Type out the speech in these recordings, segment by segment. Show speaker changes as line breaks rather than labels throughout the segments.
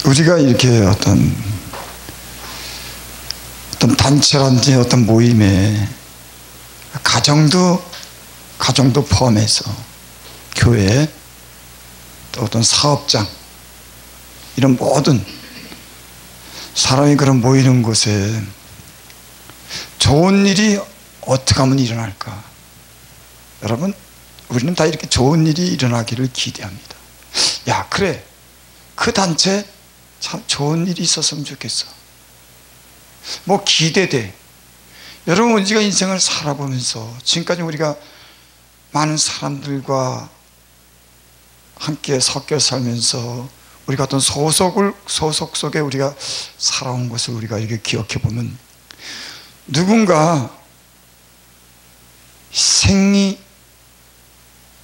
우리가 이렇게 어떤 단체라든지 어떤 모임에 가정도 포함해서 교회 또 어떤 사업장 이런 모든 사람이 그런 모이는 곳에 좋은 일이 어떻게 하면 일어날까? 여러분, 우리는 다 이렇게 좋은 일이 일어나기를 기대합니다. 야, 그래, 그 단체 참 좋은 일이 있었으면 좋겠어. 뭐 기대돼. 여러분, 우리가 인생을 살아보면서 지금까지 우리가 많은 사람들과 함께 섞여 살면서 우리가 어떤 소속 속에 우리가 살아온 것을 우리가 이렇게 기억해 보면 누군가 희생이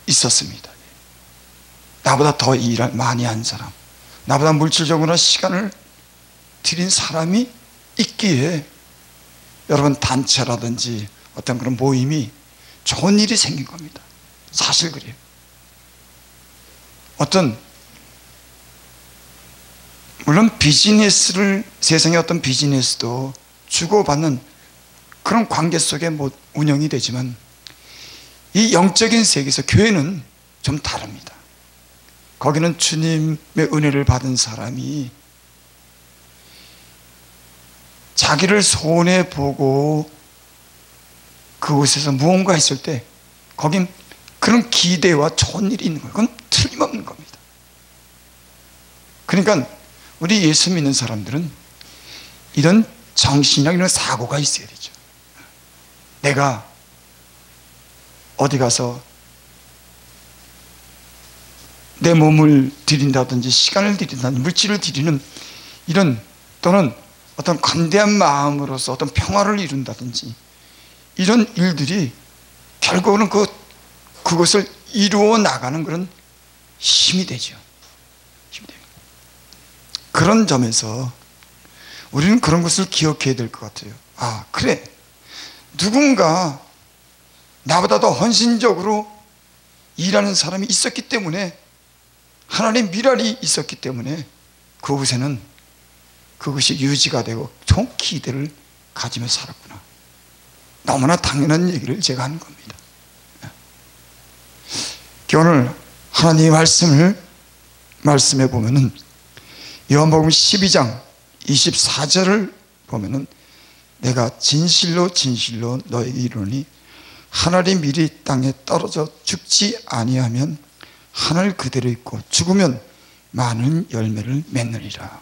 있었습니다. 나보다 더 일을 많이 한 사람, 나보다 물질적으로 시간을 들인 사람이 있기에 여러분 단체라든지 어떤 그런 모임이 좋은 일이 생긴 겁니다. 사실 그래요. 물론 세상의 어떤 비즈니스도 주고받는 그런 관계 속에 운영이 되지만 이 영적인 세계에서 교회는 좀 다릅니다. 거기는 주님의 은혜를 받은 사람이 자기를 손해보고 그곳에서 무언가 했을 때 거긴 그런 기대와 좋은 일이 있는 거예요. 그건 틀림없는 겁니다. 그러니까 우리 예수 믿는 사람들은 이런 정신이나 이런 사고가 있어야 되죠. 내가 어디 가서 내 몸을 드린다든지 시간을 드린다든지 물질을 드리는 이런, 또는 어떤 관대한 마음으로서 어떤 평화를 이룬다든지 이런 일들이 결국은 그것을 이루어 나가는 그런 힘이 되죠. 그런 점에서 우리는 그런 것을 기억해야 될 것 같아요. 아, 그래, 누군가 나보다 더 헌신적으로 일하는 사람이 있었기 때문에, 하나님의 미랄이 있었기 때문에 그곳에는 그것이 유지가 되고 총 기대를 가지며 살았구나. 너무나 당연한 얘기를 제가 하는 겁니다. 오늘 하나님의 말씀해 보면은 요한복음 12장 24절을 보면은 내가 진실로 진실로 너에게 이르노니 하늘의 밀이 땅에 떨어져 죽지 아니하면 하늘 그대로 있고 죽으면 많은 열매를 맺느니라.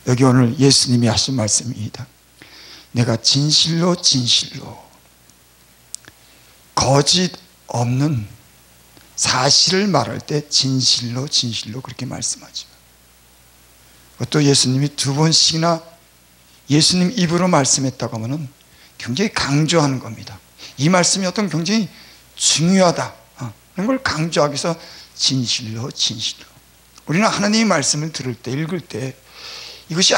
여기 오늘 예수님이 하신 말씀입니다. 내가 진실로 진실로, 거짓 없는 사실을 말할 때 진실로 진실로 그렇게 말씀하죠. 또 예수님이 2번씩이나 예수님 입으로 말씀했다고 하면 굉장히 강조하는 겁니다. 이 말씀이 어떤 굉장히 중요하다, 이런 걸 강조하기 위해서 진실로 진실로. 우리는 하나님의 말씀을 들을 때, 읽을 때 이것이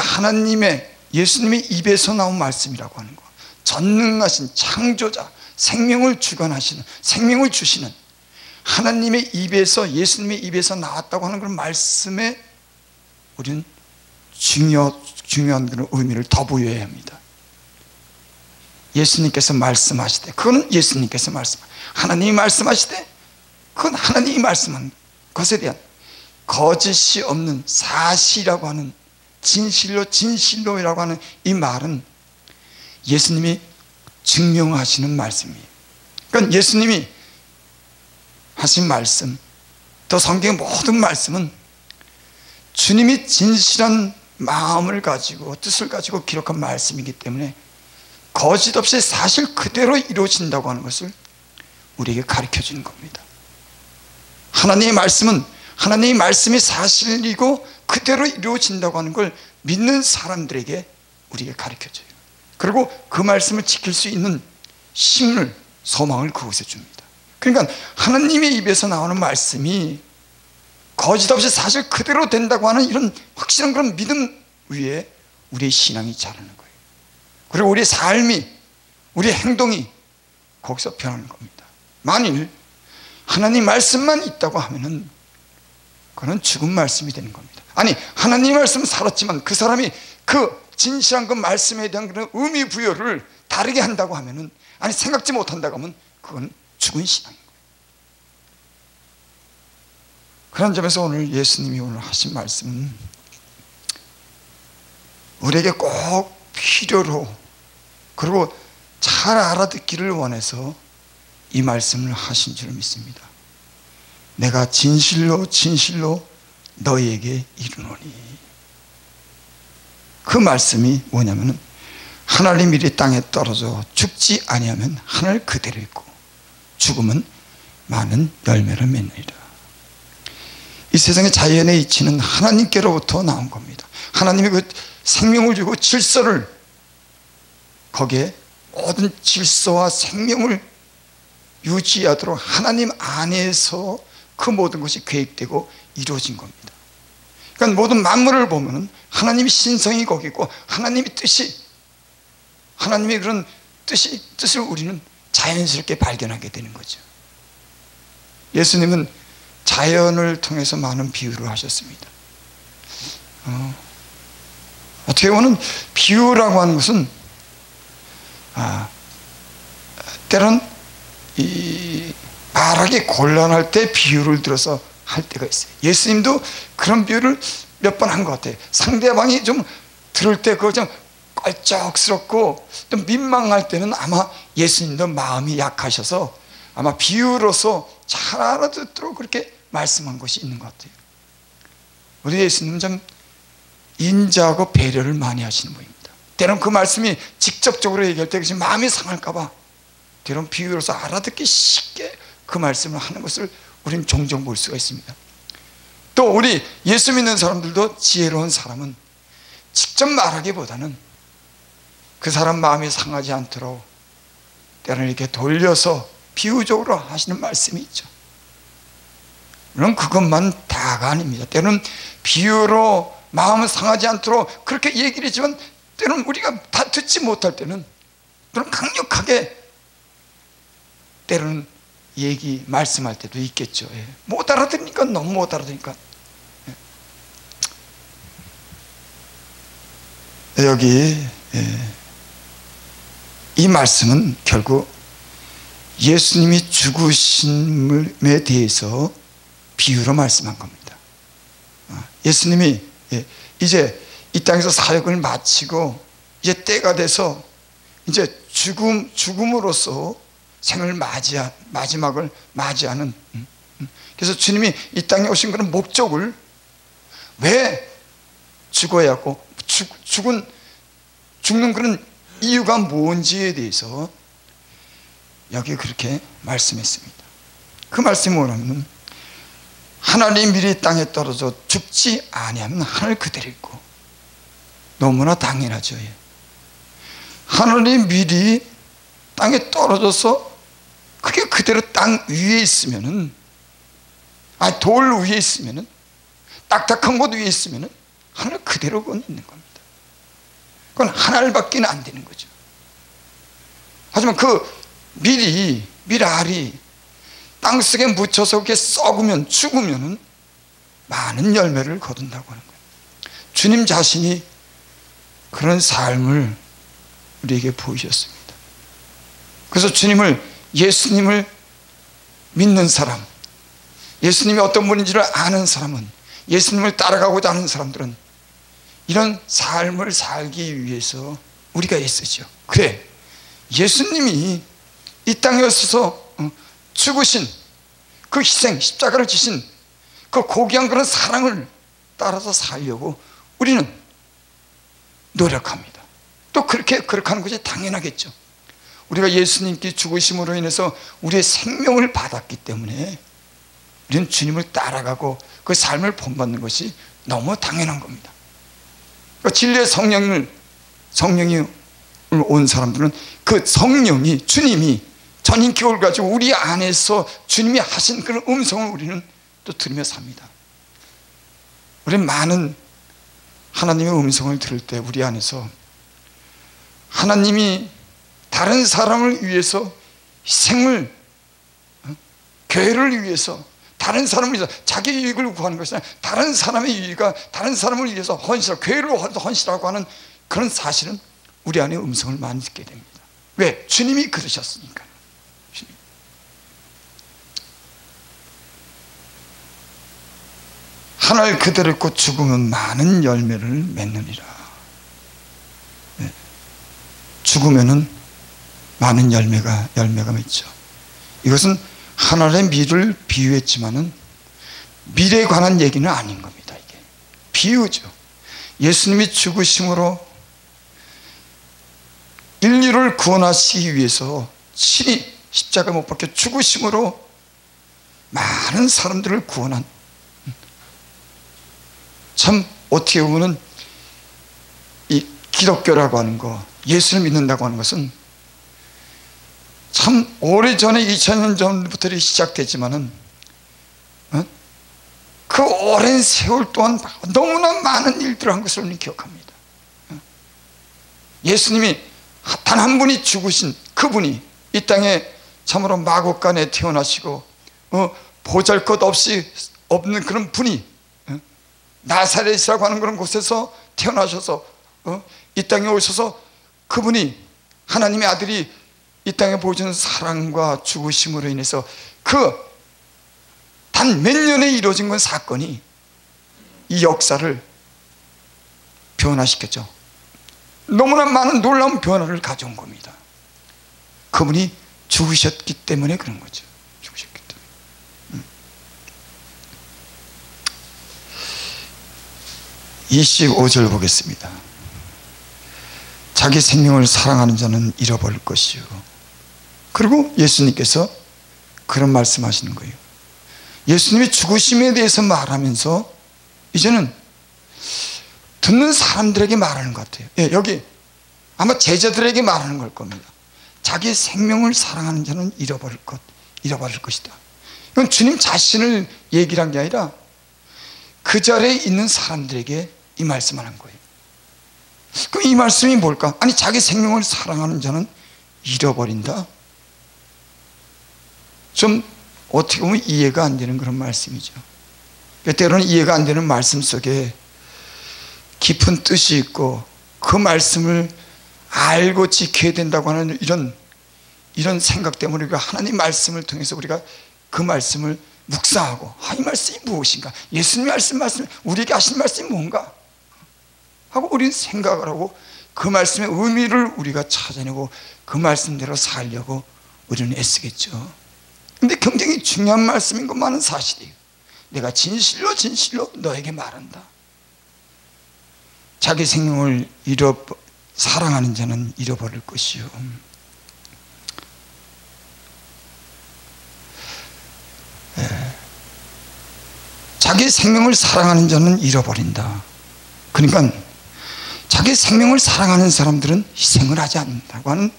예수님의 입에서 나온 말씀이라고 하는 거. 전능하신 창조자, 생명을 주관하시는, 생명을 주시는 하나님의 입에서, 예수님의 입에서 나왔다고 하는 그런 말씀에 우리는 중요한 그런 의미를 더 부여해야 합니다. 예수님께서 말씀하시되 그건 예수님께서 하나님이 말씀하시되 그건 하나님이 말씀한 것에 대한 거짓이 없는 사실이라고 하는, 진실로 진실로라고 하는 이 말은 예수님이 증명하시는 말씀이에요. 그러니까 예수님이 하신 말씀, 또 성경의 모든 말씀은 주님이 진실한 마음을 가지고 뜻을 가지고 기록한 말씀이기 때문에 거짓 없이 사실 그대로 이루어진다고 하는 것을 우리에게 가르쳐 주는 겁니다. 하나님의 말씀은 하나님의 말씀이 사실이고 그대로 이루어진다고 하는 걸 믿는 사람들에게 우리에게 가르쳐 줘요. 그리고 그 말씀을 지킬 수 있는 힘을, 소망을 그곳에 줍니다. 그러니까 하나님의 입에서 나오는 말씀이 거짓 없이 사실 그대로 된다고 하는 이런 확실한 그런 믿음 위에 우리의 신앙이 자라는 거예요. 그리고 우리의 삶이, 우리의 행동이 거기서 변하는 겁니다. 만일 하나님 말씀만 있다고 하면은 그건 죽은 말씀이 되는 겁니다. 아니, 하나님의 말씀은 살았지만 그 사람이 그 진실한 그 말씀에 대한 그런 의미 부여를 다르게 한다고 하면은, 아니 생각지 못한다고 하면 그건 죽은 신앙인 거예요. 그런 점에서 오늘 예수님이 오늘 하신 말씀은 우리에게 꼭 필요로, 그리고 잘 알아듣기를 원해서 이 말씀을 하신 줄 믿습니다. 내가 진실로 진실로 너희에게 이르노니. 그 말씀이 뭐냐면은 하나님 일이 땅에 떨어져 죽지 아니하면 하늘 그대로 있고 죽으면 많은 열매를 맺느니라. 이 세상의 자연의 이치는 하나님께로부터 나온 겁니다. 하나님이 그 생명을 주고 질서를, 거기에 모든 질서와 생명을 유지하도록 하나님 안에서 그 모든 것이 계획되고 이루어진 겁니다. 그러니까 모든 만물을 보면은 하나님의 신성이 거기 있고 하나님의 뜻이, 하나님의 그런 뜻을 우리는 자연스럽게 발견하게 되는 거죠. 예수님은 자연을 통해서 많은 비유를 하셨습니다. 어떻게 보면 비유라고 하는 것은 때론 말하기 곤란할 때 비유를 들어서 할 때가 있어요. 예수님도 그런 비유를 몇 번 한 것 같아요. 상대방이 좀 들을 때 그거 좀 껄쩍스럽고 좀 민망할 때는 아마 예수님도 마음이 약하셔서 아마 비유로서 잘 알아듣도록 그렇게 말씀한 것이 있는 것 같아요. 우리 예수님은 좀 인자하고 배려를 많이 하시는 분입니다. 때론 그 말씀이 직접적으로 얘기할 때 마음이 상할까 봐 때론 비유로서 알아듣기 쉽게 그 말씀을 하는 것을 우리는 종종 볼 수가 있습니다. 또 우리 예수 믿는 사람들도 지혜로운 사람은 직접 말하기보다는 그 사람 마음이 상하지 않도록 때로는 이렇게 돌려서 비유적으로 하시는 말씀이 있죠. 물론 그것만 다가 아닙니다. 때로는 비유로 마음을 상하지 않도록 그렇게 얘기를 했지만 때로는 우리가 다 듣지 못할 때는 때로는 강력하게 때로는 말씀할 때도 있겠죠. 못 알아들으니까, 너무 못 알아들으니까. 여기 이 말씀은 결국 예수님이 죽으심에 대해서 비유로 말씀한 겁니다. 예수님이 이제 이 땅에서 사역을 마치고 이제 때가 돼서 이제 죽음으로써 생을 마지막을 맞이하는, 그래서 주님이 이 땅에 오신 그런 목적을, 왜 죽어야 하고 죽는 그런 이유가 뭔지에 대해서 여기 그렇게 말씀했습니다. 그 말씀이 뭐냐면 하나님 밀이 땅에 떨어져 죽지 아니하면 하늘 그대로 있고. 너무나 당연하죠. 하늘의 밀이 땅에 떨어져서 그게 그대로 땅 위에 있으면은, 돌 위에 있으면은, 딱딱한 곳 위에 있으면은 하늘 그대로 그건 있는 겁니다. 그건 하늘밖에 안 되는 거죠. 하지만 그 밀알이 땅속에 묻혀서 그렇게 썩으면, 죽으면은 많은 열매를 거둔다고 하는 거예요. 주님 자신이 그런 삶을 우리에게 보이셨습니다. 그래서 예수님을 믿는 사람, 예수님이 어떤 분인지를 아는 사람은, 예수님을 따라가고자 하는 사람들은 이런 삶을 살기 위해서 우리가 애쓰죠. 그래, 예수님이 이 땅에 오셔서 죽으신 그 희생, 십자가를 지신 그 고귀한 그런 사랑을 따라서 살려고 우리는 노력합니다. 또 그렇게 하는 것이 당연하겠죠. 우리가 예수님께 죽으심으로 인해서 우리의 생명을 받았기 때문에 우리는 주님을 따라가고 그 삶을 본받는 것이 너무 당연한 겁니다. 그러니까 진리의 성령이 온 사람들은 그 성령이, 주님이 전인격을 가지고 우리 안에서 주님이 하신 그런 음성을 우리는 또 들으며 삽니다. 우리는 많은 하나님의 음성을 들을 때 우리 안에서 하나님이 다른 사람을 위해서 희생을, 교회를 위해서 다른 사람을 위해서 자기 유익을 구하는 것이 아니라 다른 사람의 유익과 다른 사람을 위해서 헌신하고 교회를 헌신하고 하는 그런 사실은 우리 안에 음성을 많이 듣게 됩니다. 왜? 주님이 그러셨으니까. 하늘 그대로 있고 죽으면 많은 열매를 맺느니라. 네. 죽으면은 많은 열매가 맺죠. 이것은 하늘의 밀을 비유했지만은 밀에 관한 얘기는 아닌 겁니다. 이게 비유죠. 예수님이 죽으심으로 인류를 구원하시기 위해서 친히 십자가 못 박혀 죽으심으로 많은 사람들을 구원한, 참 어떻게 보면 이 기독교라고 하는 거, 예수를 믿는다고 하는 것은 참 오래전에 2000년 전부터 시작됐지만은 그 오랜 세월 동안 너무나 많은 일들을 한 것을 우리는 기억합니다. 예수님이 단 한 분이 죽으신 그분이 이 땅에 참으로 마곡간에 태어나시고 보잘것 없이 없는 그런 분이 나사렛이라고 하는 그런 곳에서 태어나셔서 이 땅에 오셔서 그분이 하나님의 아들이 이 땅에 보여주는 사랑과 죽으심으로 인해서 그 단 몇 년에 이루어진 건 사건이 이 역사를 변화시켰죠. 너무나 많은 놀라운 변화를 가져온 겁니다. 그분이 죽으셨기 때문에 그런 거죠. 죽으셨기 때문에. 25절 보겠습니다. 자기 생명을 사랑하는 자는 잃어버릴 것이요. 그리고 예수님께서 그런 말씀하시는 거예요. 예수님이 죽으심에 대해서 말하면서 이제는 듣는 사람들에게 말하는 것 같아요. 예, 여기 아마 제자들에게 말하는 걸 겁니다. 자기 생명을 사랑하는 자는 잃어버릴 것이다. 이건 주님 자신을 얘기를 한 게 아니라 그 자리에 있는 사람들에게 이 말씀을 한 거예요. 그럼 이 말씀이 뭘까? 아니, 자기 생명을 사랑하는 자는 잃어버린다? 좀 어떻게 보면 이해가 안 되는 그런 말씀이죠. 때로는 이해가 안 되는 말씀 속에 깊은 뜻이 있고 그 말씀을 알고 지켜야 된다고 하는 이런 생각 때문에 우리가 하나님 말씀을 통해서 우리가 그 말씀을 묵상하고, 이 말씀이 무엇인가? 예수님이 하신 말씀, 우리에게 하신 말씀이 뭔가? 하고 우리는 생각을 하고 그 말씀의 의미를 우리가 찾아내고 그 말씀대로 살려고 우리는 애쓰겠죠. 근데 굉장히 중요한 말씀인 것만은 사실이에요. 내가 진실로 너에게 말한다. 자기 생명을 사랑하는 자는 잃어버릴 것이요. 자기 생명을 사랑하는 자는 잃어버린다. 그러니까 자기 생명을 사랑하는 사람들은 희생을 하지 않는다고 하는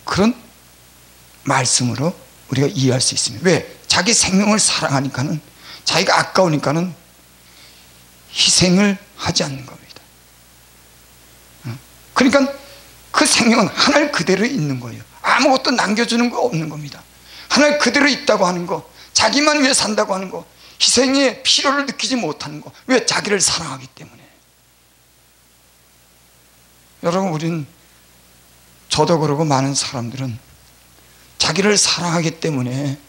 그런 말씀으로 우리가 이해할 수 있습니다. 왜? 자기 생명을 사랑하니까는, 자기가 아까우니까는 희생을 하지 않는 겁니다. 그러니까 그 생명은 하늘 그대로 있는 거예요. 아무것도 남겨주는 거 없는 겁니다. 하늘 그대로 있다고 하는 거, 자기만 위해 산다고 하는 거, 희생의 필요를 느끼지 못하는 거. 왜? 자기를 사랑하기 때문에. 여러분, 우린, 저도 그러고 많은 사람들은 자기를 사랑하기 때문에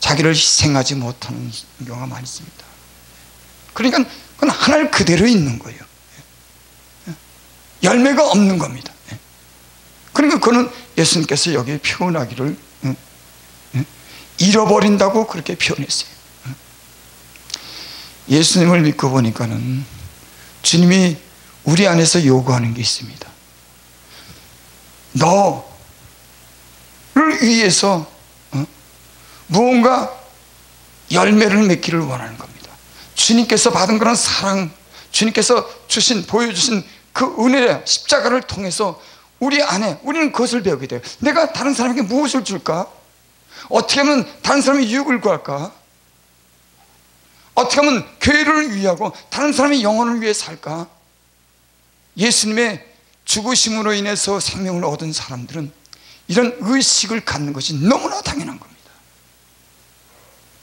자기를 희생하지 못하는 경우가 많이 있습니다. 그러니까 그건 하늘 그대로 있는 거예요. 열매가 없는 겁니다. 그러니까 그는 예수님께서 여기에 표현하기를 잃어버린다고 그렇게 표현했어요. 예수님을 믿고 보니까는 주님이 우리 안에서 요구하는 게 있습니다. 너를 위해서 무언가 열매를 맺기를 원하는 겁니다. 주님께서 받은 그런 사랑, 주님께서 보여주신 그 은혜의 십자가를 통해서 우리 안에 우리는 그것을 배우게 돼요. 내가 다른 사람에게 무엇을 줄까? 어떻게 하면 다른 사람의 유익을 구할까? 어떻게 하면 교회를 위하고 다른 사람의 영혼을 위해 살까? 예수님의 죽으심으로 인해서 생명을 얻은 사람들은 이런 의식을 갖는 것이 너무나 당연한 겁니다.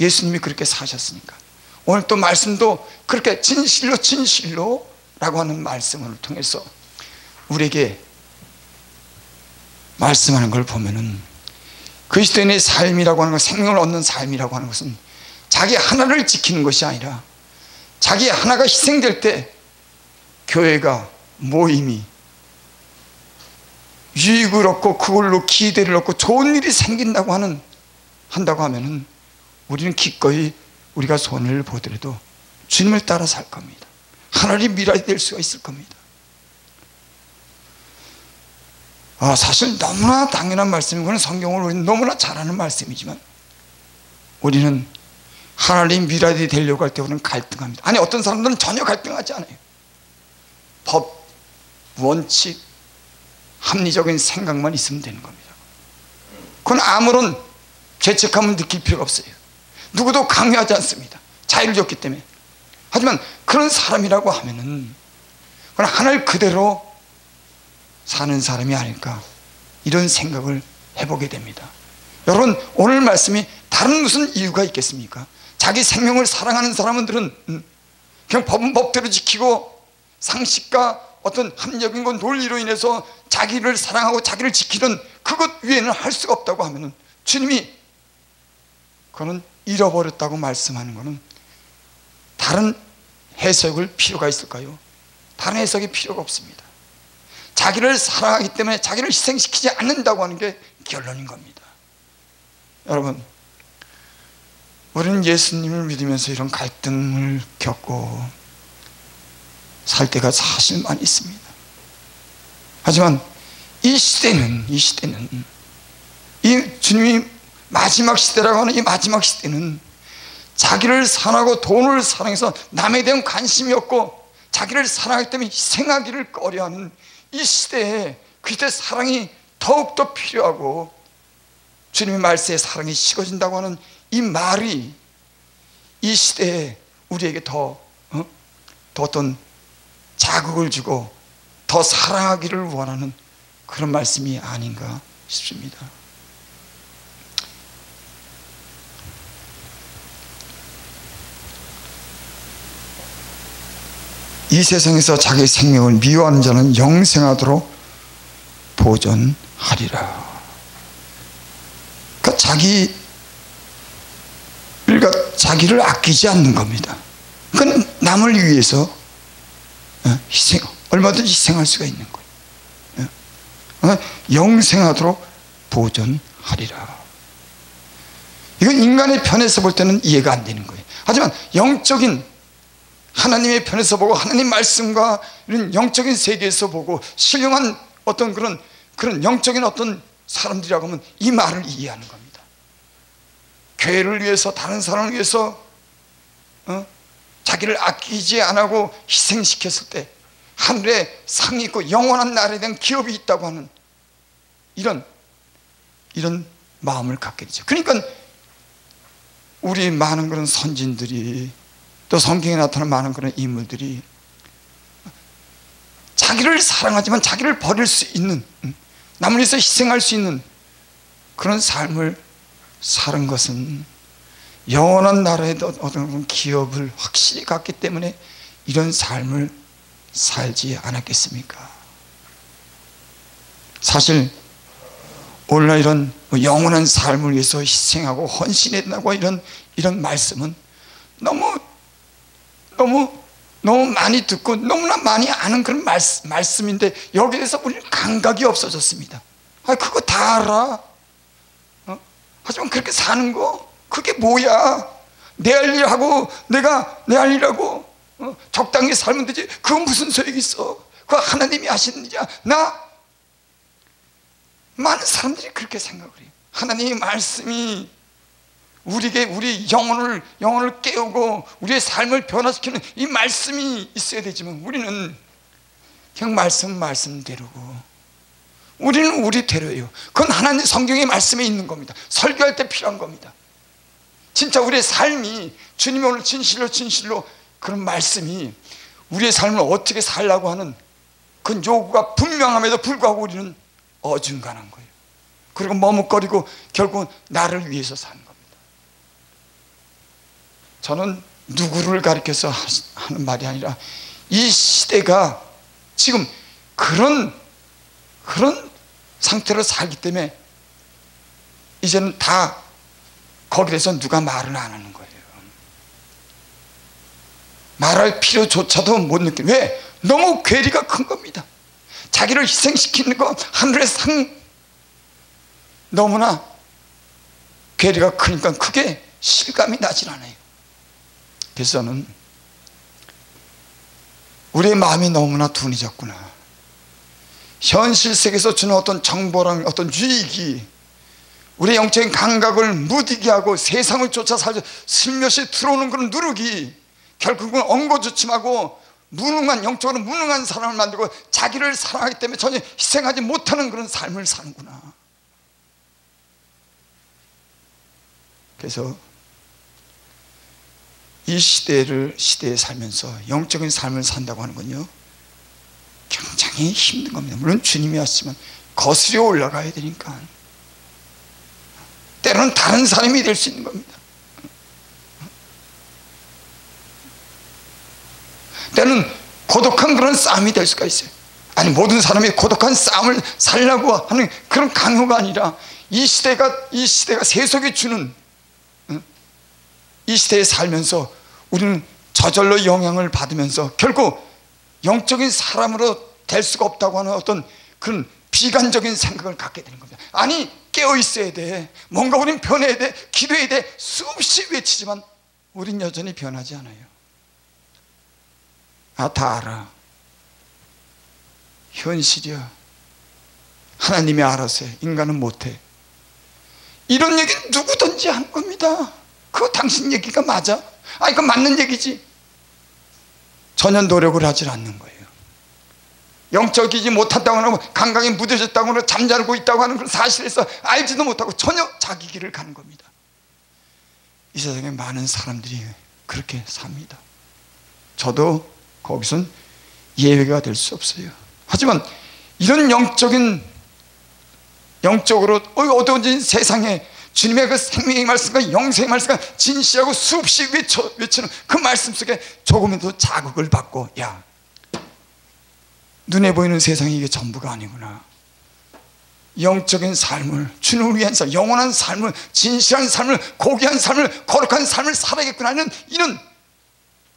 예수님이 그렇게 사셨으니까 오늘 또 말씀도 그렇게 진실로 진실로 라고 하는 말씀을 통해서 우리에게 말씀하는 걸 보면은 그리스도인의 삶이라고 하는 것, 생명을 얻는 삶이라고 하는 것은 자기 하나를 지키는 것이 아니라 자기 하나가 희생될 때 교회가, 모임이 유익을 얻고 그걸로 기대를 얻고 좋은 일이 생긴다고 한다고 하면은 우리는 기꺼이 우리가 손해를 보더라도 주님을 따라 살 겁니다. 하나님의 미랄이 될 수가 있을 겁니다. 사실 너무나 당연한 말씀이고 성경을 우리는 너무나 잘 아는 말씀이지만 우리는 하나님 미랄이 되려고 할 때 우리는 갈등합니다. 아니, 어떤 사람들은 전혀 갈등하지 않아요. 법, 원칙, 합리적인 생각만 있으면 되는 겁니다. 그건 아무런 죄책감을 느낄 필요가 없어요. 누구도 강요하지 않습니다. 자유를 줬기 때문에. 하지만 그런 사람이라고 하면은 그건 하늘 그대로 사는 사람이 아닐까, 이런 생각을 해보게 됩니다. 여러분, 오늘 말씀이 다른 무슨 이유가 있겠습니까? 자기 생명을 사랑하는 사람들은 그냥 법은 법대로 지키고 상식과 어떤 합리적인 건 논리로 인해서 자기를 사랑하고 자기를 지키는 그것 위에는 할 수가 없다고 하면은 주님이 그거는 잃어버렸다고 말씀하는 것은 다른 해석을 필요가 있을까요? 다른 해석이 필요가 없습니다. 자기를 사랑하기 때문에 자기를 희생시키지 않는다고 하는 게 결론인 겁니다. 여러분, 우리는 예수님을 믿으면서 이런 갈등을 겪고 살 때가 사실 많이 있습니다. 하지만 이 시대는 이 주님이 마지막 시대라고 하는 이 마지막 시대는 자기를 사랑하고 돈을 사랑해서 남에 대한 관심이 없고 자기를 사랑하기 때문에 희생하기를 꺼려하는 이 시대에 그때 사랑이 더욱더 필요하고 주님의 말씀에 사랑이 식어진다고 하는 이 말이 이 시대에 우리에게 더 어떤 자극을 주고 더 사랑하기를 원하는 그런 말씀이 아닌가 싶습니다. 이 세상에서 자기 생명을 미워하는 자는 영생하도록 보존하리라. 그러니까 자기를 아끼지 않는 겁니다. 그건 남을 위해서 얼마든지 희생할 수가 있는 거예요. 영생하도록 보존하리라. 이건 인간의 편에서 볼 때는 이해가 안 되는 거예요. 하지만 영적인 하나님의 편에서 보고 하나님 말씀과 이런 영적인 세계에서 보고 신령한 어떤 그런 영적인 어떤 사람들이라고 하면 이 말을 이해하는 겁니다. 교회를 위해서, 다른 사람을 위해서 자기를 아끼지 않고 희생시켰을 때 하늘에 상이 있고 영원한 나라에 대한 기업이 있다고 하는 이런 마음을 갖게 되죠. 그러니까 우리 많은 그런 선진들이, 또 성경에 나타나는 많은 그런 인물들이 자기를 사랑하지만 자기를 버릴 수 있는, 남을 위해서 희생할 수 있는 그런 삶을 사는 것은 영원한 나라에 어떤 기업을 확실히 갖기 때문에 이런 삶을 살지 않았겠습니까? 사실 오늘날 이런 영원한 삶을 위해서 희생하고 헌신했다고 이런 말씀은 너무 많이 듣고 너무나 많이 아는 그런 말씀인데 여기에 대해서 우리는 감각이 없어졌습니다. 그거 다 알아. 하지만 그렇게 사는 거 그게 뭐야? 내 할 일하고 내가 내 할 일하고 적당히 살면 되지. 그건 무슨 소용이 있어? 그거 하나님이 하시는 일이야. 많은 사람들이 그렇게 생각을 해요. 하나님의 말씀이 우리에게 우리 영혼을 깨우고 우리의 삶을 변화시키는 이 말씀이 있어야 되지만 우리는 그냥 말씀대로고 우리는 우리대로예요. 그건 하나님 성경의 말씀에 있는 겁니다. 설교할 때 필요한 겁니다. 진짜 우리의 삶이 주님이 오늘 진실로 그런 말씀이 우리의 삶을 어떻게 살라고 하는 그 요구가 분명함에도 불구하고 우리는 어중간한 거예요. 그리고 머뭇거리고 결국은 나를 위해서 사는 겁니다. 저는 누구를 가리켜서 하는 말이 아니라 이 시대가 지금 그런 상태로 살기 때문에 이제는 다 거기에 대해서 누가 말을 안 하는 거예요. 말할 필요조차도 못 느끼는. 왜? 너무 괴리가 큰 겁니다. 자기를 희생시키는 거 하늘의 상, 너무나 괴리가 크니까 그게 실감이 나질 않아요. 그래서 저는 우리의 마음이 너무나 둔해졌구나. 현실 세계에서 주는 어떤 정보랑 어떤 유익이 우리의 영적인 감각을 무디게 하고 세상을 쫓아 살자 슬며시 들어오는 그런 누룩이 결국은 엉거주춤하고 무능한, 영적으로 무능한 사람을 만들고 자기를 사랑하기 때문에 전혀 희생하지 못하는 그런 삶을 사는구나. 그래서 이 시대에 살면서 영적인 삶을 산다고 하는 건요, 굉장히 힘든 겁니다. 물론 주님이 왔지만 거스려 올라가야 되니까. 때로는 다른 사람이 될 수 있는 겁니다. 때로는 고독한 그런 싸움이 될 수가 있어요. 아니, 모든 사람이 고독한 싸움을 살려고 하는 그런 강요가 아니라 이 시대가 세속이 주는, 이 시대에 살면서 우리는 저절로 영향을 받으면서 결국 영적인 사람으로 될 수가 없다고 하는 어떤 그런 비관적인 생각을 갖게 되는 겁니다. 아니, 깨어 있어야 돼, 뭔가 우린 변해야 돼, 기도해야 돼, 수없이 외치지만 우린 여전히 변하지 않아요. 다 알아. 현실이야. 하나님이 알아서 해. 인간은 못해. 이런 얘기는 누구든지 하는 겁니다. 그거 당신 얘기가 맞아? 아니, 그건 맞는 얘기지. 전혀 노력을 하질 않는 거예요. 영적이지 못한다고 하고 감각이 무뎌졌다고 하고 잠자고 있다고 하는 그런 사실에서 알지도 못하고 전혀 자기 길을 가는 겁니다. 이 세상에 많은 사람들이 그렇게 삽니다. 저도 거기선 예외가 될 수 없어요. 하지만 이런 영적으로 어두워진 세상에 주님의 그 생명의 말씀과 영생의 말씀과 진실하고 수없이 외치는 그 말씀 속에 조금이라도 자극을 받고, 야, 눈에 보이는 세상이 이게 전부가 아니구나. 영적인 삶을, 주님을 위한 삶, 영원한 삶을, 진실한 삶을, 고귀한 삶을, 거룩한 삶을 살아야겠구나 하는 이런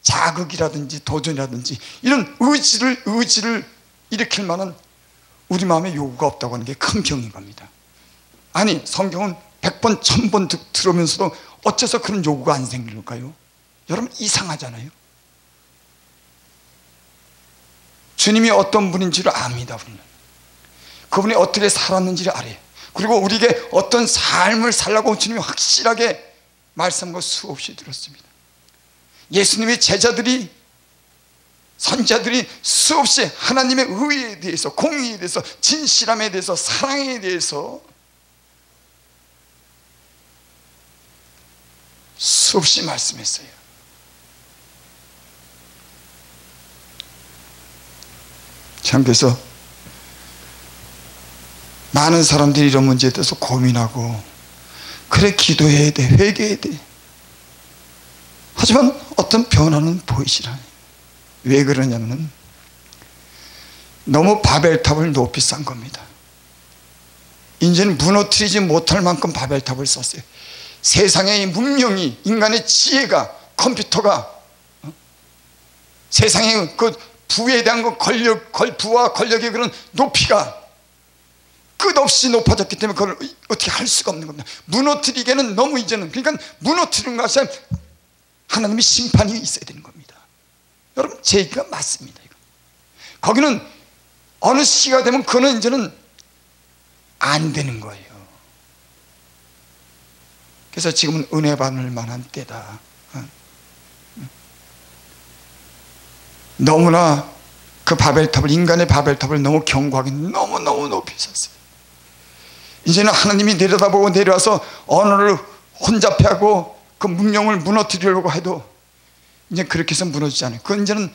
자극이라든지 도전이라든지 이런 의지를 일으킬 만한 우리 마음에 요구가 없다고 하는 게 큰 병인 겁니다. 아니, 성경은 100번 1000번 들으면서도 어째서 그런 요구가 안 생길까요? 여러분, 이상하잖아요. 주님이 어떤 분인지를 압니다. 우리는 그분이 어떻게 살았는지를 알아요. 그리고 우리에게 어떤 삶을 살라고 주님이 확실하게 말씀한 거 수없이 들었습니다. 예수님의 제자들이, 선지자들이 수없이 하나님의 의에 대해서, 공의에 대해서, 진실함에 대해서, 사랑에 대해서 수없이 말씀했어요. 참, 그래서 많은 사람들이 이런 문제에 대해서 고민하고, 그래, 기도해야 돼, 회개해야 돼. 하지만 어떤 변화는 보이질 않아요. 왜 그러냐면 너무 바벨탑을 높이 쌓은 겁니다. 이제는 무너뜨리지 못할 만큼 바벨탑을 쌓았어요. 세상의 문명이, 인간의 지혜가, 컴퓨터가, 세상의 그 부에 대한 그 부와 권력의 그런 높이가 끝없이 높아졌기 때문에 그걸 어떻게 할 수가 없는 겁니다. 무너뜨리기에는 너무 이제는, 그러니까 무너뜨리는 것이 하나님의 심판이 있어야 되는 겁니다. 여러분, 제 얘기가 맞습니다. 이거. 거기는 어느 시기가 되면 그거는 이제는 안 되는 거예요. 그래서 지금은 은혜 받을 만한 때다. 너무나 그 바벨탑을, 인간의 바벨탑을 너무 견고하게 너무너무 높이 샀어요. 이제는 하나님이 내려다보고 내려와서 언어를 혼잡해하고 그 문명을 무너뜨리려고 해도 이제 그렇게 해서 무너지지 않아요. 그건 이제는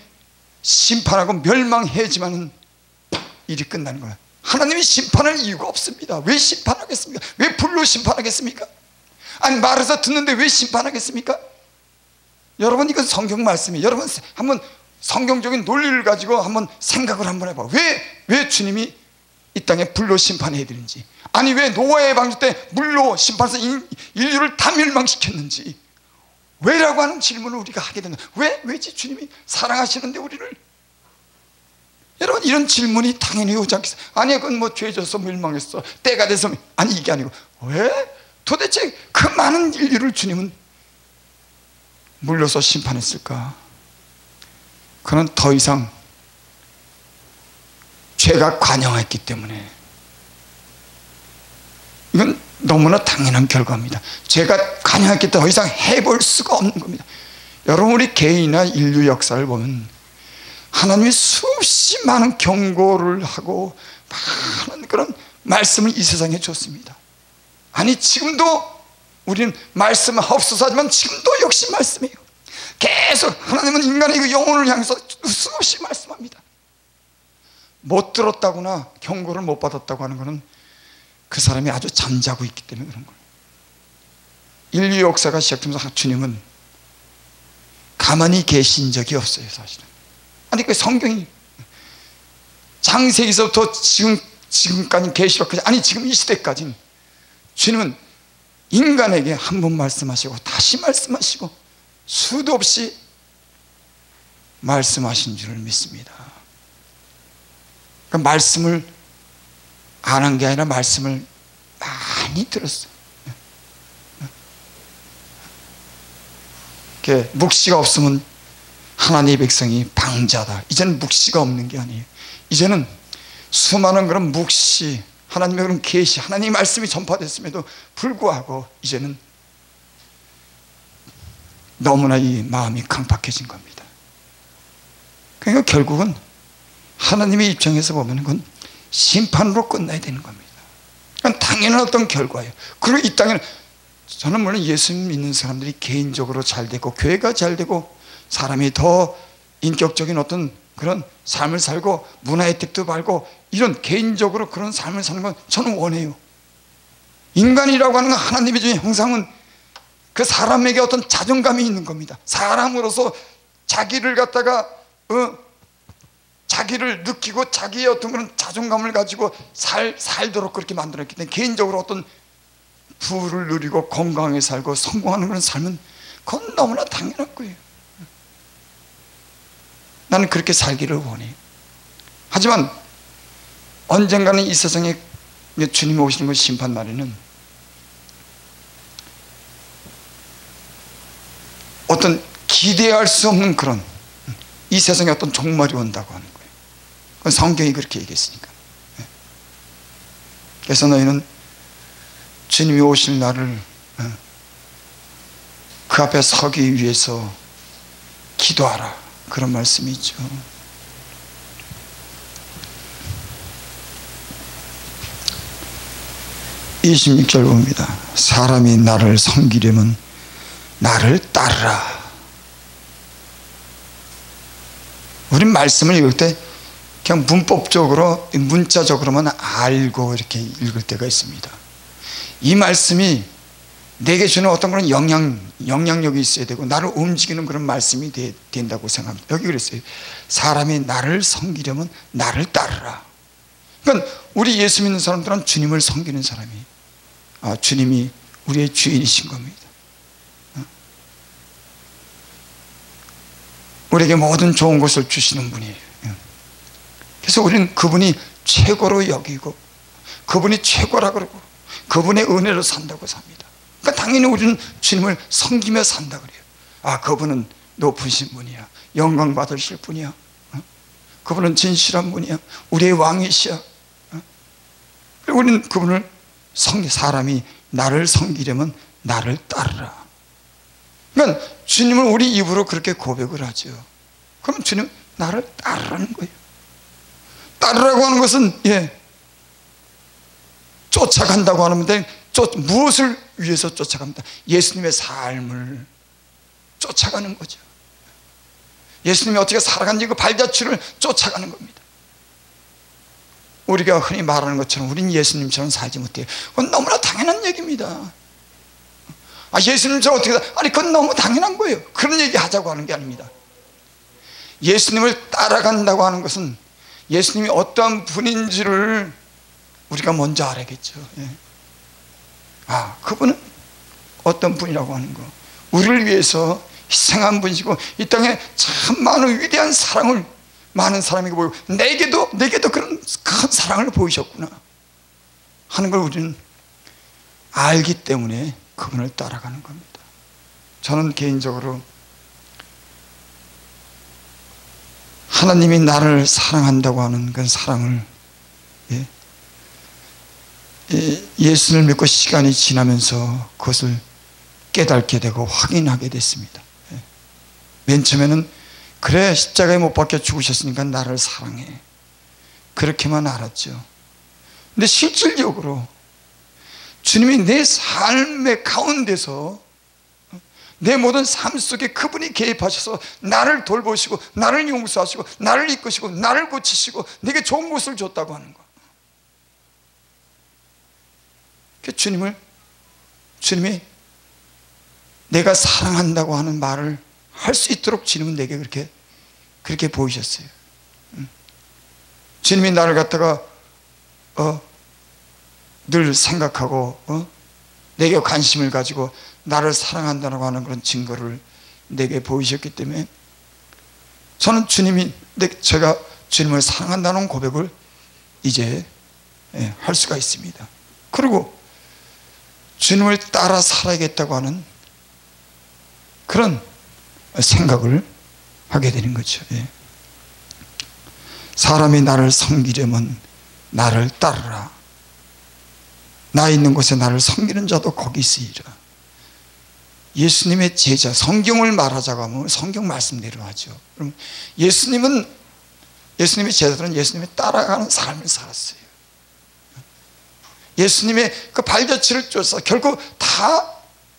심판하고 멸망해야지만 일이 끝나는 거예요. 하나님이 심판할 이유가 없습니다. 왜 심판하겠습니까? 왜 불로 심판하겠습니까? 아니, 말해서 듣는데 왜 심판하겠습니까? 여러분 이건 성경 말씀이에요. 여러분 한번 성경적인 논리를 가지고 한번 생각을 한번 해봐. 왜 주님이 이 땅에 불로 심판해야 되는지, 아니 왜 노아의 방주 때 물로 심판해서 인류를 다 멸망시켰는지, 왜라고 하는 질문을 우리가 하게 된다. 왜지 주님이 사랑하시는데 우리를? 여러분 이런 질문이 당연히 오지 않겠어요? 아니 그건 뭐 죄져서 멸망했어, 때가 돼서, 아니 이게 아니고 왜 도대체 그 많은 인류를 주님은 물로서 심판했을까? 그는 더 이상 죄가 관영했기 때문에, 이건 너무나 당연한 결과입니다. 죄가 관영했기 때문에 더 이상 해볼 수가 없는 겁니다. 여러분 우리 개인이나 인류 역사를 보면 하나님이 수없이 많은 경고를 하고 많은 그런 말씀을 이 세상에 줬습니다. 아니 지금도 우리는 말씀하옵소서 하지만 지금도 역시 말씀이에요. 계속 하나님은 인간의 그 영혼을 향해서 수없이 말씀합니다. 못 들었다거나 경고를 못 받았다고 하는 것은 그 사람이 아주 잠자고 있기 때문에 그런 거예요. 인류 역사가 시작되면서 주님은 가만히 계신 적이 없어요, 사실은. 아니 그 성경이 창세기서부터 지금까지 계시록까지, 아니 지금 이 시대까지 주님은 인간에게 한 번 말씀하시고 다시 말씀하시고 수도 없이 말씀하신 줄을 믿습니다. 그러니까 말씀을 안 한 게 아니라 말씀을 많이 들었어요. 묵시가 없으면 하나님의 백성이 방자다. 이제는 묵시가 없는 게 아니에요. 이제는 수많은 그런 묵시, 하나님의 그런 계시, 하나님의 말씀이 전파됐음에도 불구하고 이제는 너무나 이 마음이 강팍해진 겁니다. 그러니까 결국은 하나님의 입장에서 보면 그건 심판으로 끝나야 되는 겁니다. 그건 당연한 어떤 결과예요. 그리고 이 땅에는 저는 물론 예수 믿는 사람들이 개인적으로 잘 되고 교회가 잘 되고 사람이 더 인격적인 어떤 그런 삶을 살고 문화 혜택도 받고 이런 개인적으로 그런 삶을 사는 건 저는 원해요. 인간이라고 하는 건 하나님의 주신 형상은 그 사람에게 어떤 자존감이 있는 겁니다. 사람으로서 자기를 갖다가 자기를 느끼고 자기의 어떤 그런 자존감을 가지고 살도록 그렇게 만들었기 때문에 개인적으로 어떤 부를 누리고 건강하게 살고 성공하는 그런 삶은 그건 너무나 당연한 거예요. 나는 그렇게 살기를 원해요. 하지만 언젠가는 이 세상에 주님이 오시는 그 심판 날에는 어떤 기대할 수 없는 그런 이 세상에 어떤 종말이 온다고 하는 거예요. 그건 성경이 그렇게 얘기했으니까. 그래서 너희는 주님이 오실 날을 그 앞에 서기 위해서 기도하라, 그런 말씀이 있죠. (26절) 봅니다. 사람이 나를 섬기려면 나를 따르라. 우린 말씀을 읽을 때 그냥 문법적으로 문자적으로만 알고 이렇게 읽을 때가 있습니다. 이 말씀이 내게 주는 어떤 그런 영향력이 있어야 되고 나를 움직이는 그런 말씀이 된다고 생각합니다. 여기 그랬어요. 사람이 나를 섬기려면 나를 따르라. 그러니까 우리 예수 믿는 사람들은 주님을 섬기는 사람이, 주님이 우리의 주인이신 겁니다. 우리에게 모든 좋은 것을 주시는 분이에요. 그래서 우리는 그분이 최고로 여기고 그분이 최고라 그러고 그분의 은혜로 산다고 삽니다. 그러니까 당연히 우리는 주님을 섬기며 산다 그래요. 그분은 높으신 분이야, 영광 받으실 분이야, 그분은 진실한 분이야, 우리의 왕이시야. 우리는 그분을 사람이 나를 섬기려면 나를 따르라. 그러니까 주님을 우리 입으로 그렇게 고백을 하죠. 그럼 주님 나를 따르라는 거예요. 따르라고 하는 것은 쫓아간다고 하는데 무엇을 위해서 쫓아갑니다? 예수님의 삶을 쫓아가는 거죠. 예수님이 어떻게 살아갔는지 그 발자취를 쫓아가는 겁니다. 우리가 흔히 말하는 것처럼 우린 예수님처럼 살지 못해요. 그건 너무나 당연한 얘기입니다. 예수님 저 어떻게 아니 그건 너무 당연한 거예요. 그런 얘기 하자고 하는 게 아닙니다. 예수님을 따라간다고 하는 것은 예수님이 어떠한 분인지를 우리가 먼저 알아야겠죠. 그분은 어떤 분이라고 하는 거, 우리를 위해서 희생한 분이시고 이 땅에 참 많은 위대한 사랑을 많은 사람에게 보이고 내게도 그런 큰 사랑을 보이셨구나 하는 걸 우리는 알기 때문에 그분을 따라가는 겁니다. 저는 개인적으로 하나님이 나를 사랑한다고 하는 그 사랑을 예수를 믿고 시간이 지나면서 그것을 깨닫게 되고 확인하게 됐습니다. 맨 처음에는 그래 십자가에 못 박혀 죽으셨으니까 나를 사랑해 그렇게만 알았죠. 근데 실질적으로 주님이 내 삶의 가운데서 내 모든 삶 속에 그분이 개입하셔서 나를 돌보시고 나를 용서하시고 나를 이끄시고 나를 고치시고 내게 좋은 것을 줬다고 하는 거. 주님이 내가 사랑한다고 하는 말을 할 수 있도록 주님은 내게 그렇게 보이셨어요. 주님이 나를 갖다가 늘 생각하고 내게 관심을 가지고 나를 사랑한다고 하는 그런 증거를 내게 보이셨기 때문에 저는 제가 주님을 사랑한다는 고백을 이제 할 수가 있습니다. 그리고 주님을 따라 살아야겠다고 하는 그런 생각을 하게 되는 거죠. 사람이 나를 섬기려면 나를 따르라. 나 있는 곳에 나를 섬기는 자도 거기 있으리라. 예수님의 제자, 성경을 말하자고 하면 성경 말씀대로 하죠. 그럼 예수님의 제자들은 예수님이 따라가는 삶을 살았어요. 예수님의 그 발자취를 쫓아 결국 다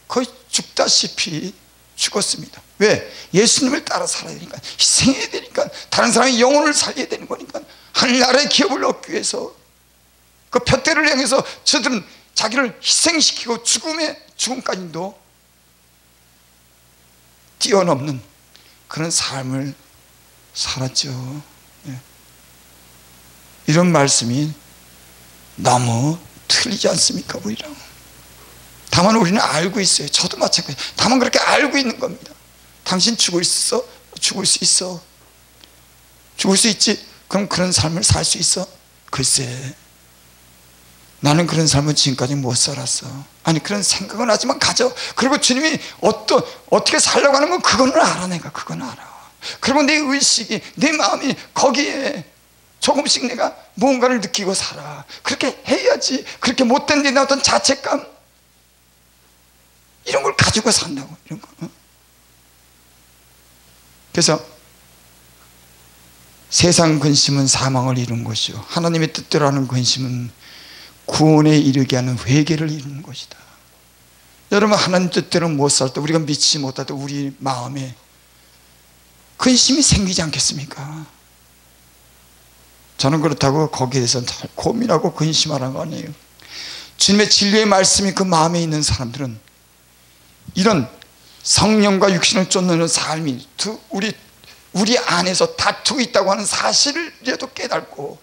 거의 죽다시피 죽었습니다. 왜? 예수님을 따라 살아야 되니까, 희생해야 되니까, 다른 사람의 영혼을 살려야 되는 거니까, 하늘나라의 기업을 얻기 위해서 그 푯대를 향해서 저들은 자기를 희생시키고 죽음까지도 뛰어넘는 그런 삶을 살았죠. 이런 말씀이 너무 틀리지 않습니까? 우리랑. 다만 우리는 알고 있어요. 저도 마찬가지. 다만 그렇게 알고 있는 겁니다. 당신 죽을 수 있어? 죽을 수 있어. 죽을 수 있지? 그럼 그런 삶을 살 수 있어? 글쎄, 나는 그런 삶을 지금까지 못 살았어. 아니, 그런 생각은 하지만 가져. 그리고 주님이 어떻게 살려고 하는 건 그거는 알아. 내가 그건 알아. 그리고 내 의식이, 내 마음이 거기에 조금씩 내가 무언가를 느끼고 살아. 그렇게 해야지. 그렇게 못된 데 어떤 자책감, 이런 걸 가지고 산다고. 이런 거. 그래서 세상 근심은 사망을 이루는 것이요, 하나님의 뜻대로 하는 근심은 구원에 이르게 하는 회개를 이루는 것이다. 여러분, 하나님 뜻대로 못 살 때, 우리가 미치지 못할 때 우리 마음에 근심이 생기지 않겠습니까? 저는 그렇다고 거기에 대해서 잘 고민하고 근심하라는 거 아니에요. 주님의 진리의 말씀이 그 마음에 있는 사람들은 이런 성령과 육신을 쫓는 삶이 우리 안에서 다투고 있다고 하는 사실이라도 깨닫고,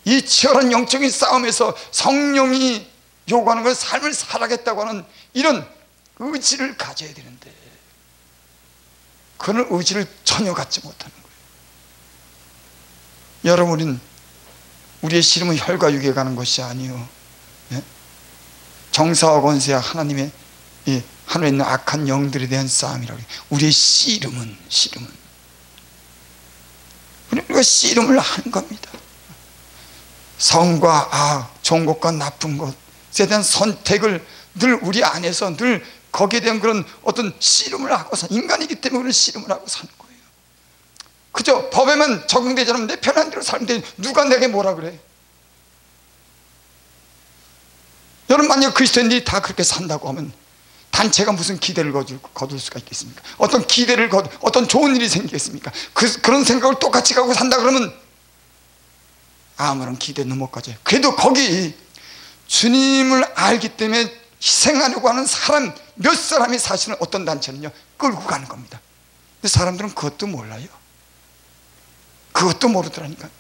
이 치열한 영적인 싸움에서 성령이 요구하는 걸 삶을 살아가겠다고 하는 이런 의지를 가져야 되는데, 그런 의지를 전혀 갖지 못하는 거예요. 여러분, 우리의 씨름은 혈과 육에 가는 것이 아니요, 정사와 권세와 하나님의 하늘에 있는 악한 영들에 대한 싸움이라고 해요. 우리의 씨름은 우리가 씨름을 하는 겁니다. 성과 악, 좋은 것과 나쁜 것에 대한 선택을 늘 우리 안에서 늘 거기에 대한 그런 어떤 씨름을 하고 인간이기 때문에 그런 씨름을 하고 사는 거예요. 그저 법에만 적용되지 않으면 내 편한 대로 살면 돼. 누가 내게 뭐라 그래? 여러분, 만약 그리스도인들이 다 그렇게 산다고 하면 단체가 무슨 기대를 거둘 수가 있겠습니까? 어떤 기대를 어떤 좋은 일이 생기겠습니까? 그런 생각을 똑같이 갖고 산다 그러면 아무런 기대는 못 가져요. 그래도 거기 주님을 알기 때문에 희생하려고 하는 사람 몇 사람이 사실은 어떤 단체는요 끌고 가는 겁니다. 근데 사람들은 그것도 몰라요. 그것도 모르더라니까요.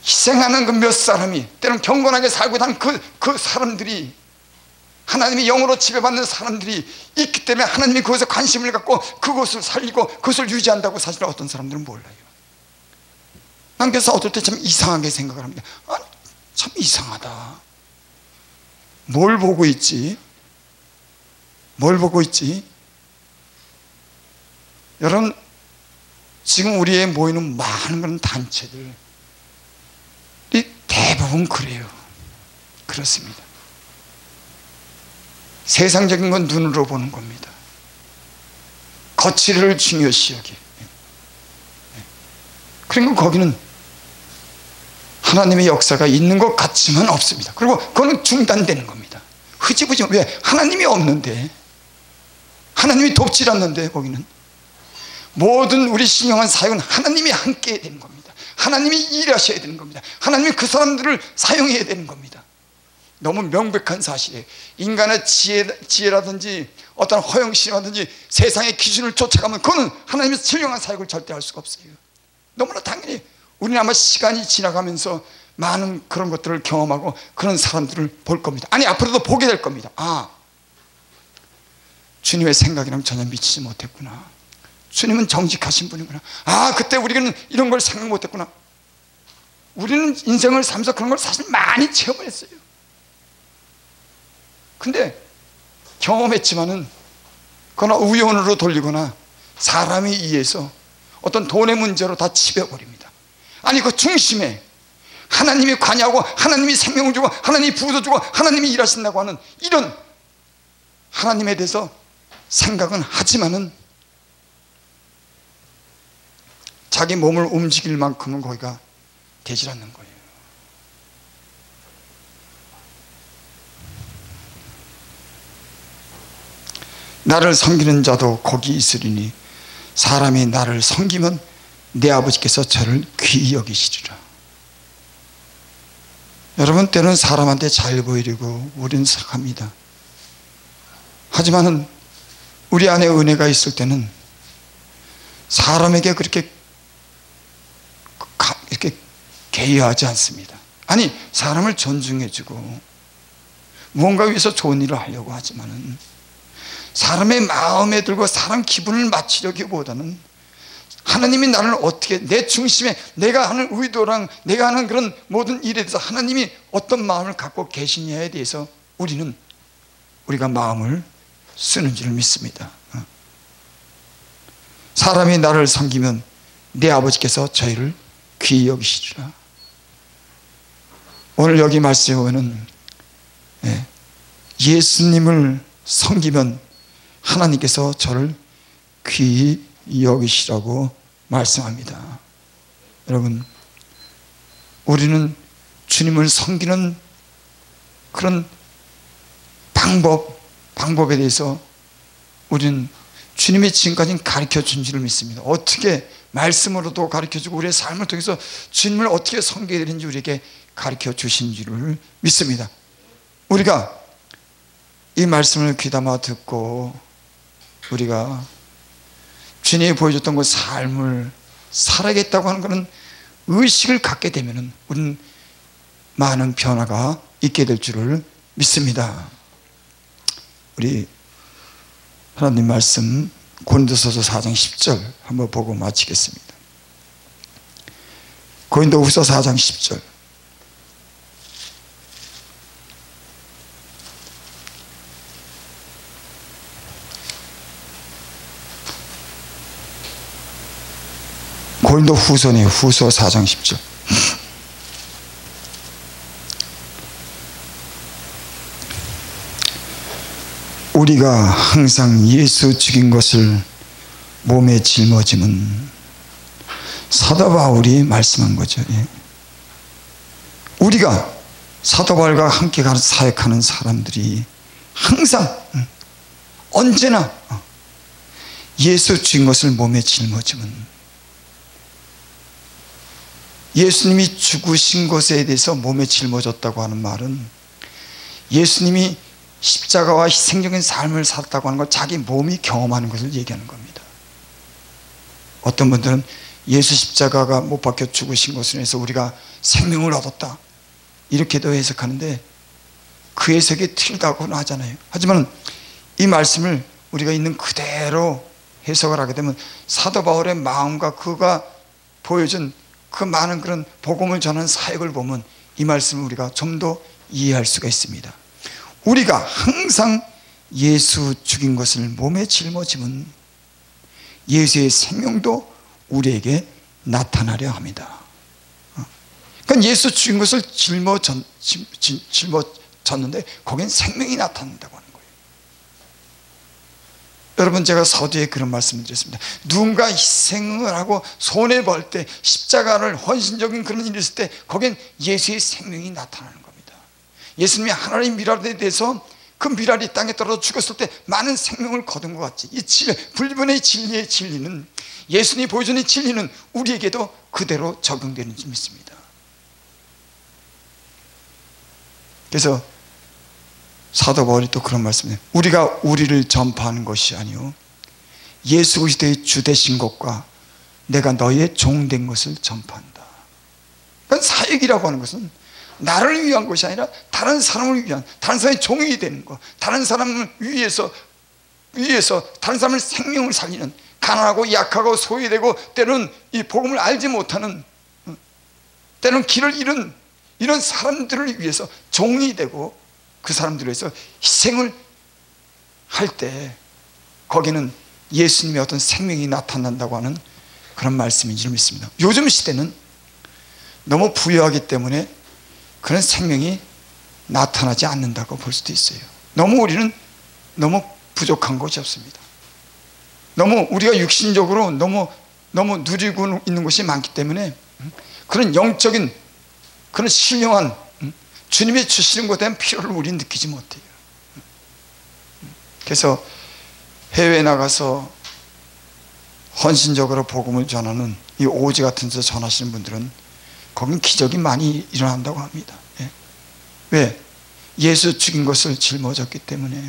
희생하는 그 몇 사람이, 때로는 경건하게 살고 있는 그 사람들이, 하나님의 영으로 지배받는 사람들이 있기 때문에 하나님이 그것에 관심을 갖고 그것을 살리고 그것을 유지한다고 사실 어떤 사람들은 몰라요. 난 그래서 어떨 때 참 이상하게 생각을 합니다. 아니, 참 이상하다. 뭘 보고 있지? 뭘 보고 있지? 여러분, 지금 우리에 모이는 많은 그런 단체들이 대부분 그래요. 그렇습니다. 세상적인 건 눈으로 보는 겁니다. 거칠을 중요시 여기. 그리고 거기는 하나님의 역사가 있는 것 같지만 없습니다. 그리고 그거는 중단되는 겁니다. 흐지부지. 왜? 하나님이 없는데, 하나님이 돕질 않는데. 거기는 모든 우리 신령한 사역은 하나님이 함께 해야 되는 겁니다. 하나님이 일하셔야 되는 겁니다. 하나님이 그 사람들을 사용해야 되는 겁니다. 너무 명백한 사실이에요. 인간의 지혜라든지 어떤 허영심이라든지 세상의 기준을 쫓아가면 그거는 하나님의 신령한 사역을 절대 할 수가 없어요. 너무나 당연히 우리는 아마 시간이 지나가면서 많은 그런 것들을 경험하고 그런 사람들을 볼 겁니다. 아니, 앞으로도 보게 될 겁니다. 아, 주님의 생각이랑 전혀 미치지 못했구나. 주님은 정직하신 분이구나. 아, 그때 우리는 이런 걸 생각 못했구나. 우리는 인생을 살면서 그런 걸 사실 많이 체험을 했어요. 근데 경험했지만은 그러나 우연으로 돌리거나 사람에 의해서 어떤 돈의 문제로 다 치벼버립니다. 아니, 그 중심에 하나님이 관여하고 하나님이 생명을 주고 하나님이 부도 주고 하나님이 일하신다고 하는 이런 하나님에 대해서 생각은 하지만은 자기 몸을 움직일 만큼은 거기가 되질 않는 거예요. 나를 섬기는 자도 거기 있으리니 사람이 나를 섬기면 내 아버지께서 저를 귀히 여기시리라. 여러분, 때는 사람한테 잘 보이려고 우리는 생각합니다. 하지만은 우리 안에 은혜가 있을 때는 사람에게 그렇게 이렇게 개의하지 않습니다. 아니, 사람을 존중해주고 무언가 위해서 좋은 일을 하려고 하지만은 사람의 마음에 들고 사람 기분을 맞추려기보다는 하나님이 나를 어떻게, 내 중심에 내가 하는 의도랑 내가 하는 그런 모든 일에 대해서 하나님이 어떤 마음을 갖고 계시냐에 대해서 우리가 마음을 쓰는 줄 믿습니다. 사람이 나를 섬기면 내 아버지께서 저희를 귀히 여기시리라. 오늘 여기 말씀에 보면은 예수님을 섬기면 하나님께서 저를 귀히 여기시라고 말씀합니다. 여러분, 우리는 주님을 섬기는 그런 방법에 대해서 우리는 주님이 지금까지 가르쳐 준 줄을 믿습니다. 어떻게 말씀으로도 가르쳐 주고 우리의 삶을 통해서 주님을 어떻게 섬겨야 되는지 우리에게 가르쳐 주신 줄을 믿습니다. 우리가 이 말씀을 귀담아 듣고 우리가 주님이 보여줬던 그 삶을 살아야겠다고 하는 것은 의식을 갖게 되면 우리는 많은 변화가 있게 될 줄을 믿습니다. 우리 하나님 말씀 고린도서서 4장 10절 한번 보고 마치겠습니다. 고린도후서 4장 10절. 고린도 후서네요. 후서 4장 10절. 우리가 항상 예수 죽인 것을 몸에 짊어지면, 사도 바울이 말씀한 거죠. 우리가 사도 바울과 함께 사역하는 사람들이 항상 언제나 예수 죽인 것을 몸에 짊어지면, 예수님이 죽으신 것에 대해서 몸에 짊어졌다고 하는 말은 예수님이 십자가와 희생적인 삶을 살았다고 하는 걸 자기 몸이 경험하는 것을 얘기하는 겁니다. 어떤 분들은 예수 십자가가 못 박혀 죽으신 것으로 해서 우리가 생명을 얻었다 이렇게도 해석하는데 그 해석이 틀리다고는 하잖아요. 하지만 이 말씀을 우리가 있는 그대로 해석을 하게 되면 사도 바울의 마음과 그가 보여준 그 많은 그런 복음을 전하는 사역을 보면 이 말씀을 우리가 좀 더 이해할 수가 있습니다. 우리가 항상 예수 죽인 것을 몸에 짊어지면 예수의 생명도 우리에게 나타나려 합니다. 그러니까 예수 죽인 것을 짊어졌는데 거기엔 생명이 나타난다고 하는 거예요. 여러분, 제가 서두에 그런 말씀을 드렸습니다. 누군가 희생을 하고 손해 볼 때, 십자가를 헌신적인 그런 일이 있을 때 거기엔 예수의 생명이 나타나는 겁니다. 예수님이 하나님 미랄에 대해서 그 미랄이 땅에 떨어져 죽었을 때 많은 생명을 거둔 것 같지, 이 불변의 진리의 진리는, 예수님이 보여주는 이 진리는 우리에게도 그대로 적용되는 줄 믿습니다. 그래서 사도 바울이 또 그런 말씀이에요. 우리가 우리를 전파하는 것이 아니요 예수 그리스도의 주 되신 것과 내가 너희의 종 된 것을 전파한다. 그러니까 사역이라고 하는 것은 나를 위한 것이 아니라 다른 사람을 위한, 다른 사람의 종이 되는 것, 다른 사람을 위해서 다른 사람의 생명을 살리는, 가난하고 약하고 소외되고 때로는 이 복음을 알지 못하는, 때로는 길을 잃은 이런 사람들을 위해서 종이 되고 그 사람들을 위해서 희생을 할 때 거기는 예수님의 어떤 생명이 나타난다고 하는 그런 말씀인 줄 믿습니다. 요즘 시대는 너무 부유하기 때문에 그런 생명이 나타나지 않는다고 볼 수도 있어요. 우리는 너무 부족한 것이 없습니다. 너무 우리가 육신적으로 너무 누리고 있는 것이 많기 때문에 그런 영적인, 그런 신령한 주님이 주시는 것에 대한 필요를 우리는 느끼지 못해요. 그래서 해외에 나가서 헌신적으로 복음을 전하는 이 오지 같은 데서 전하시는 분들은 거긴 기적이 많이 일어난다고 합니다. 왜? 예수 죽인 것을 짊어졌기 때문에.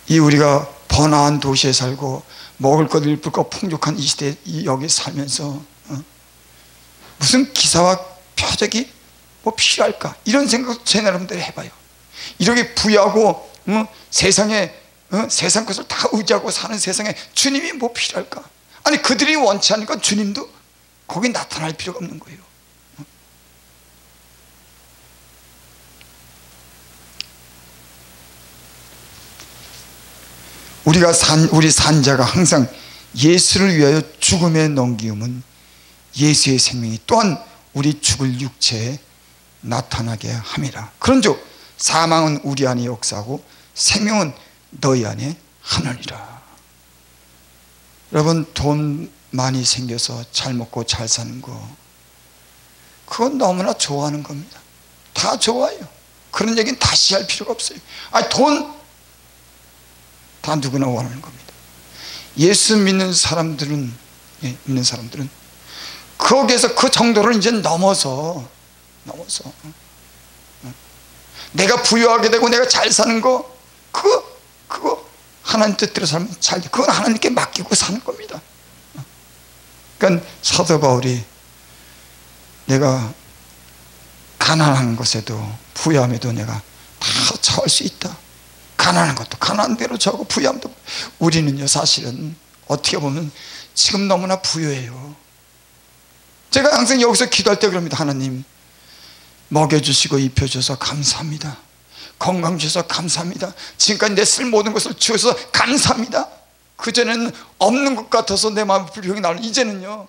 이 우리가 번화한 도시에 살고 먹을 것 입을 것 풍족한 이 시대에 여기 살면서 무슨 기사와 표적이 뭐 필요할까? 이런 생각 제 나름대로 해봐요. 이렇게 부유하고 세상에 세상 것을 다 의지하고 사는 세상에 주님이 뭐 필요할까? 아니, 그들이 원치 않으니까 주님도 거기 나타날 필요가 없는 거예요. 우리 산자가 항상 예수를 위하여 죽음에 넘기움은 예수의 생명이 또한 우리 죽을 육체에 나타나게 함이라. 그런즉 사망은 우리 안에 역사하고 생명은 너희 안에 하느니라. 여러분, 돈 많이 생겨서 잘 먹고 잘 사는 거, 그건 너무나 좋아하는 겁니다. 다 좋아요. 그런 얘기는 다시 할 필요가 없어요. 돈 다 누구나 원하는 겁니다. 예수 믿는 사람들은 거기에서 그 정도를 이제 넘어서 내가 부유하게 되고 내가 잘 사는 거, 그거 하나님 뜻대로 살면 그건 하나님께 맡기고 사는 겁니다. 그러니까 사도 바울이 내가 가난한 것에도 부유함에도 내가 다 처할 수 있다. 가난한 것도 가난한 대로 저하고 부유함도. 우리는요, 사실은 어떻게 보면 지금 너무나 부유해요. 제가 항상 여기서 기도할 때 그럽니다. 하나님, 먹여주시고 입혀주셔서 감사합니다. 건강 주셔서 감사합니다. 지금까지 내 쓸 모든 것을 주셔서 감사합니다. 그전에는 없는 것 같아서 내 마음에 불평이 나오는, 이제는요,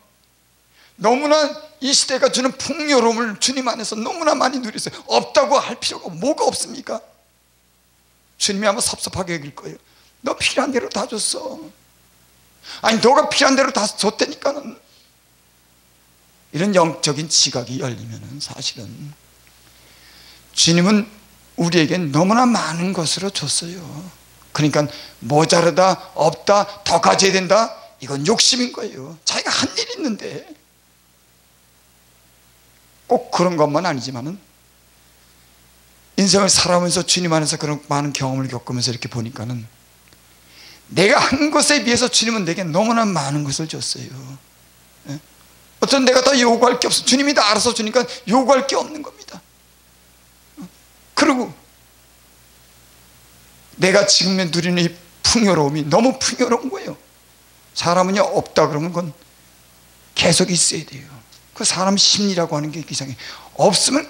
너무나 이 시대가 주는 풍요로움을 주님 안에서 너무나 많이 누렸어요. 없다고 할 필요가 뭐가 없습니까? 주님이 아마 섭섭하게 여길 거예요. 너 필요한 대로 다 줬어. 아니, 너가 필요한 대로 다 줬다니까는. 이런 영적인 지각이 열리면은 사실은 주님은 우리에겐 너무나 많은 것으로 줬어요. 그러니까 모자르다, 없다, 더 가져야 된다, 이건 욕심인 거예요. 자기가 한 일이 있는데. 꼭 그런 것만 아니지만은 인생을 살아오면서 주님 안에서 그런 많은 경험을 겪으면서 이렇게 보니까는 내가 한 것에 비해서 주님은 내게 너무나 많은 것을 줬어요. 예? 어떤 내가 더 요구할 게 없어. 주님이 다 알아서 주니까 요구할 게 없는 겁니다. 그리고 내가 지금 누리는 이 풍요로움이 너무 풍요로운 거예요. 사람은요, 없다 그러면 그건 계속 있어야 돼요. 그 사람 심리라고 하는 게 이상해. 없으면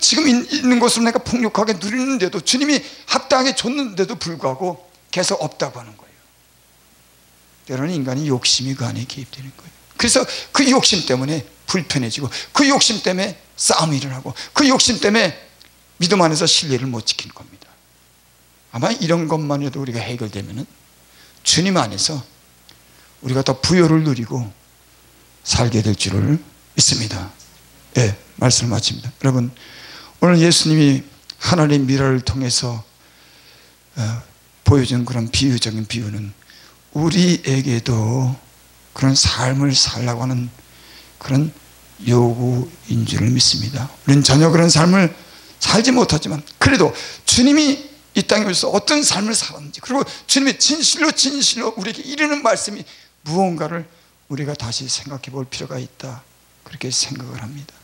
지금 있는 것으로 내가 풍족하게 누리는데도, 주님이 합당하게 줬는데도 불구하고 계속 없다고 하는 거예요. 때로는 인간이 욕심이 그 안에 개입되는 거예요. 그래서 그 욕심 때문에 불편해지고, 그 욕심 때문에 싸움이 일어나고, 그 욕심 때문에 믿음 안에서 신뢰를 못 지키는 겁니다. 아마 이런 것만 해도 우리가 해결되면은 주님 안에서 우리가 더 부요를 누리고 살게 될 줄을 믿습니다. 예, 말씀을 마칩니다. 여러분, 오늘 예수님이 하나님의 미라를 통해서 보여준 그런 비유적인 비유는 우리에게도 그런 삶을 살라고 하는 그런 요구인 줄을 믿습니다. 우리는 전혀 그런 삶을 살지 못하지만 그래도 주님이 이 땅에 오셔서 어떤 삶을 살았는지, 그리고 주님이 진실로 우리에게 이르는 말씀이 무언가를 우리가 다시 생각해 볼 필요가 있다, 그렇게 생각을 합니다.